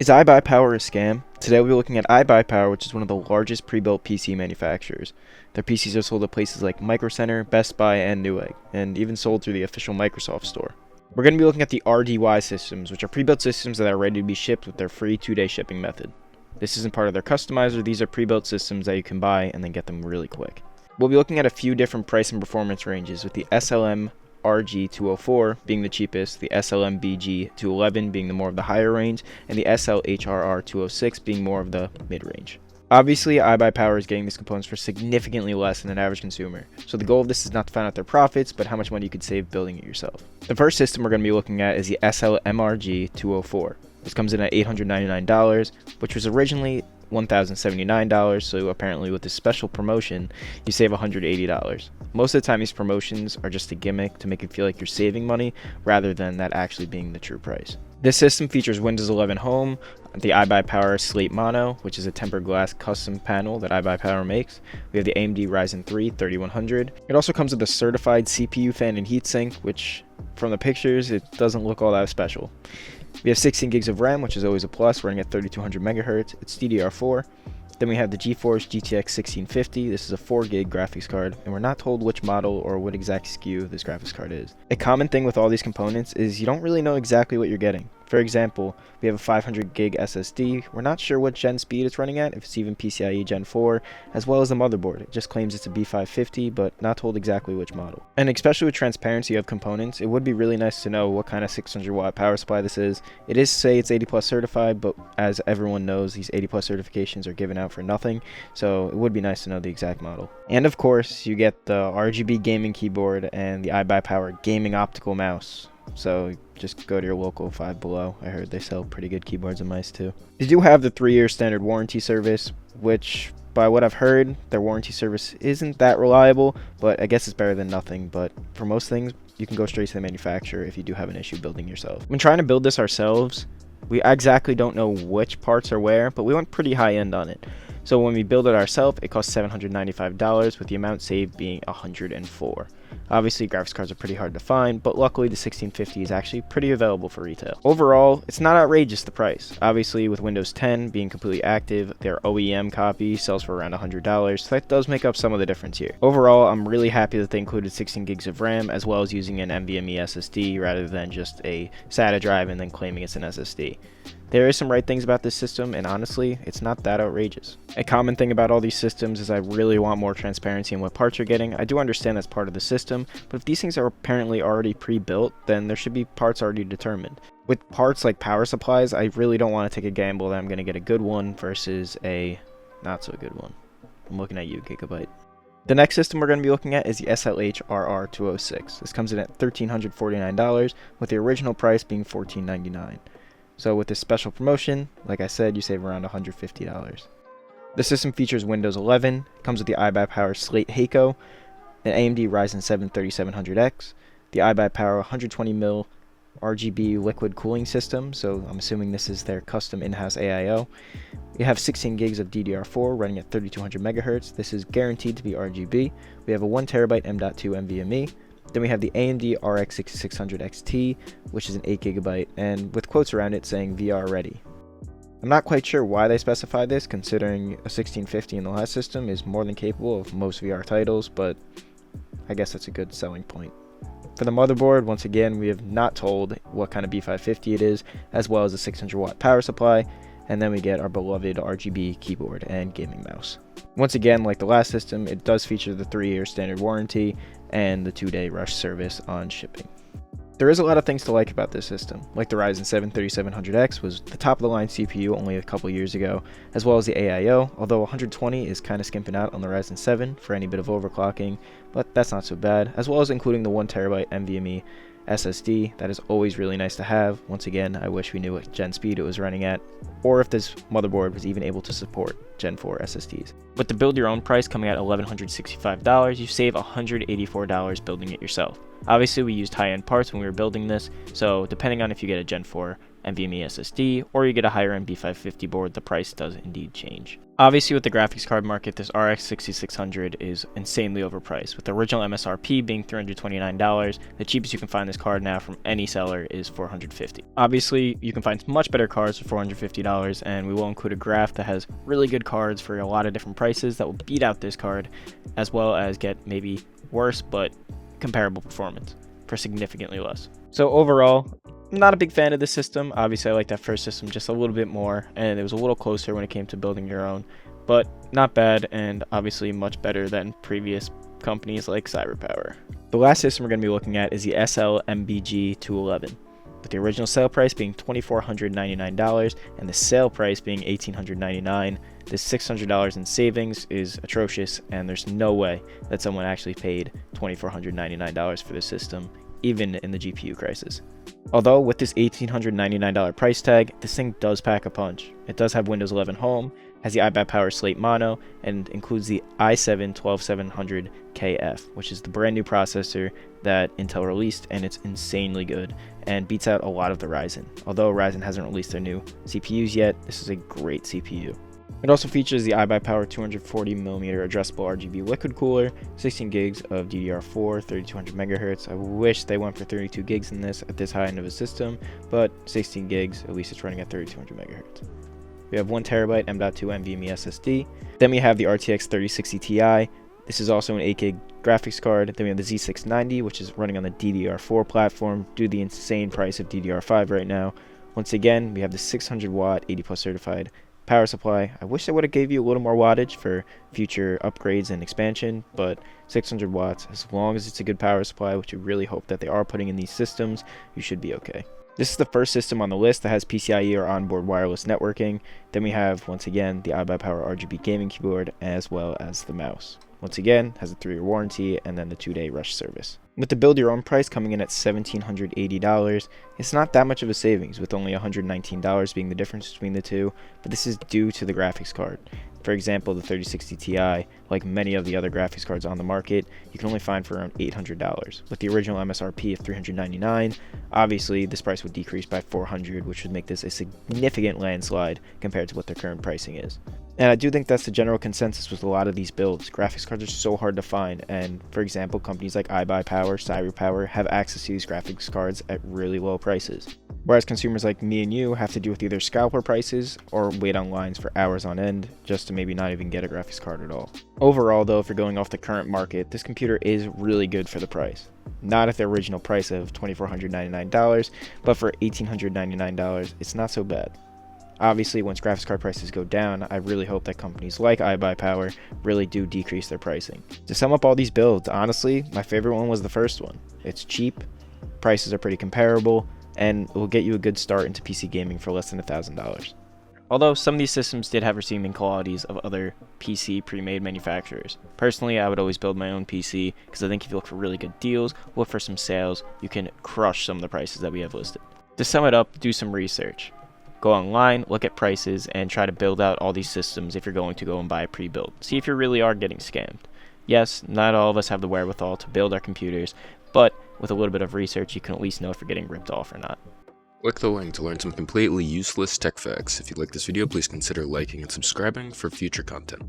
Is iBUYPOWER a scam? Today we'll be looking at iBUYPOWER, which is one of the largest pre-built PC manufacturers. Their PCs are sold at places like Micro Center, Best Buy, and Newegg, and even sold through the official Microsoft store. We're going to be looking at the RDY systems, which are pre-built systems that are ready to be shipped with their free 2-day shipping method. This isn't part of their customizer, these are pre-built systems that you can buy and then get them really quick. We'll be looking at a few different price and performance ranges, with the SLM RG204 being the cheapest, the SLM BG211 being the more of the higher range, and the SLHRR206 being more of the mid-range. Obviously, iBUYPOWER is getting these components for significantly less than an average consumer, so the goal of this is not to find out their profits, but how much money you could save building it yourself. The first system we're going to be looking at is the SLMRG204. This comes in at $899, which was originally $1,079, so apparently with this special promotion, you save $180. Most of the time these promotions are just a gimmick to make it feel like you're saving money rather than that actually being the true price. This system features Windows 11 Home, the iBUYPOWER Slate Mono, which is a tempered glass custom panel that iBUYPOWER makes. We have the AMD Ryzen 3 3100. It also comes with a certified CPU fan and heatsink, which from the pictures it doesn't look all that special. We have 16 gigs of RAM, which is always a plus, running at 3200 megahertz. It's DDR4. Then we have the GeForce GTX 1650. This is a 4 gig graphics card, and we're not told which model or what exact SKU this graphics card is. A common thing with all these components is you don't really know exactly what you're getting. For example, we have a 500 gig SSD. We're not sure what gen speed it's running at, if it's even PCIe Gen 4, as well as the motherboard. It just claims it's a B550, but not told exactly which model. And especially with transparency of components, it would be really nice to know what kind of 600 watt power supply this is. It is say it's 80 plus certified, but as everyone knows, these 80 plus certifications are given out for nothing, so it would be nice to know the exact model. And of course, you get the RGB gaming keyboard and the iBUYPOWER gaming optical mouse. So just go to your local Five Below. I heard they sell pretty good keyboards and mice too. They do have the 3-year standard warranty service, which by what I've heard, their warranty service isn't that reliable, but I guess it's better than nothing. But for most things, you can go straight to the manufacturer if you do have an issue building yourself. When trying to build this ourselves, we exactly don't know which parts are where, but we went pretty high end on it. So when we build it ourselves, it costs $795, with the amount saved being $104. Obviously, graphics cards are pretty hard to find, but luckily the 1650 is actually pretty available for retail. Overall, it's not outrageous, the price. Obviously, with Windows 10 being completely active, their OEM copy sells for around $100, so that does make up some of the difference here. Overall, I'm really happy that they included 16 gigs of RAM, as well as using an NVMe SSD rather than just a SATA drive and then claiming it's an SSD. There is some right things about this system, and honestly, it's not that outrageous. A common thing about all these systems is I really want more transparency in what parts you're getting. I do understand that's part of the system, but if these things are apparently already pre-built, then there should be parts already determined. With parts like power supplies, I really don't want to take a gamble that I'm going to get a good one versus a not so good one. I'm looking at you, Gigabyte. The next system we're going to be looking at is the SLHRR206. This comes in at $1,349, with the original price being $1,499. So with this special promotion, like I said, you save around $150. The system features Windows 11, comes with the iBUYPOWER Slate Heiko, an AMD Ryzen 7 3700X, the iBUYPOWER 120mm RGB liquid cooling system, so I'm assuming this is their custom in-house AIO. We have 16 gigs of DDR4 running at 3200 megahertz. This is guaranteed to be RGB. We have a 1TB M.2 NVMe. Then we have the AMD RX 6600 XT, which is an 8GB, and with quotes around it saying VR ready. I'm not quite sure why they specified this, considering a 1650 in the last system is more than capable of most VR titles, but I guess that's a good selling point. For the motherboard, once again, we have not told what kind of B550 it is, as well as a 600 watt power supply, and then we get our beloved RGB keyboard and gaming mouse. Once again, like the last system, it does feature the 3-year standard warranty and the 2-day rush service on shipping. There is a lot of things to like about this system, like the Ryzen 7 3700X was the top of the line CPU only a couple years ago, as well as the AIO, although 120 is kind of skimping out on the Ryzen 7 for any bit of overclocking, but that's not so bad, as well as including the 1TB NVMe SSD. That is always really nice to have. Once again, I wish we knew what gen speed it was running at, or if this motherboard was even able to support Gen 4 SSDs. With the build your own price coming at $1,165, you save $184 building it yourself. Obviously, we used high-end parts when we were building this, so depending on if you get a Gen 4 NVMe SSD, or you get a higher end B550 board, the price does indeed change. Obviously, with the graphics card market, this RX 6600 is insanely overpriced, with the original MSRP being $329. The cheapest you can find this card now from any seller is $450. Obviously, you can find much better cards for $450, and we will include a graph that has really good cards for a lot of different prices that will beat out this card, as well as get maybe worse but comparable performance for significantly less. So overall, I'm not a big fan of this system. Obviously, I like that first system just a little bit more, and it was a little closer when it came to building your own, but not bad, and obviously much better than previous companies like iBUYPOWER. The last system we're going to be looking at is the SL-MBG 211, with the original sale price being $2,499 and the sale price being $1,899. This $600 in savings is atrocious, and there's no way that someone actually paid $2,499 for this system, even in the GPU crisis. Although with this $1,899 price tag, this thing does pack a punch. It does have Windows 11 Home, has the iBUYPOWER Slate Mono, and includes the i7-12700KF, which is the brand new processor that Intel released, and it's insanely good and beats out a lot of the Ryzen. Although Ryzen hasn't released their new CPUs yet, this is a great CPU. It also features the iBUYPOWER 240mm addressable RGB liquid cooler, 16 gigs of DDR4, 3200 MHz. I wish they went for 32 gigs in this at this high end of a system, but 16 gigs, at least it's running at 3200 MHz. We have 1TB M.2 NVMe SSD. Then we have the RTX 3060 Ti. This is also an 8GB graphics card. Then we have the Z690, which is running on the DDR4 platform due to the insane price of DDR5 right now. Once again, we have the 600 watt 80 plus certified power supply. I wish they would have gave you a little more wattage for future upgrades and expansion, but 600 watts, as long as it's a good power supply, which we really hope that they are putting in these systems, you should be okay. This is the first system on the list that has PCIe or onboard wireless networking. Then we have, once again, the iBUYPOWER RGB gaming keyboard, as well as the mouse. Once again, has a 3-year warranty and then the 2-day rush service. With the build your own price coming in at $1,780, it's not that much of a savings, with only $119 being the difference between the two, but this is due to the graphics card. For example, the 3060 Ti, like many of the other graphics cards on the market, you can only find for around $800. With the original MSRP of $399, obviously this price would decrease by $400, which would make this a significant landslide compared to what their current pricing is. And I do think that's the general consensus with a lot of these builds. Graphics cards are so hard to find, and for example, companies like iBUYPOWER, iBUYPOWER have access to these graphics cards at really low prices. Whereas consumers like me and you have to deal with either scalper prices or wait on lines for hours on end just to maybe not even get a graphics card at all. Overall though, if you're going off the current market, this computer is really good for the price. Not at the original price of $2,499, but for $1,899, it's not so bad. Obviously, once graphics card prices go down, I really hope that companies like iBUYPOWER really do decrease their pricing. To sum up all these builds, honestly, my favorite one was the first one. It's cheap, prices are pretty comparable, and it will get you a good start into PC gaming for less than $1,000. Although some of these systems did have receiving qualities of other PC pre-made manufacturers. Personally, I would always build my own PC because I think if you look for really good deals, look for some sales, you can crush some of the prices that we have listed. To sum it up, do some research. Go online, look at prices, and try to build out all these systems if you're going to go and buy a pre-built. See if you really are getting scammed. Yes, not all of us have the wherewithal to build our computers, but with a little bit of research, you can at least know if you're getting ripped off or not. Click the link to learn some completely useless tech facts. If you like this video, please consider liking and subscribing for future content.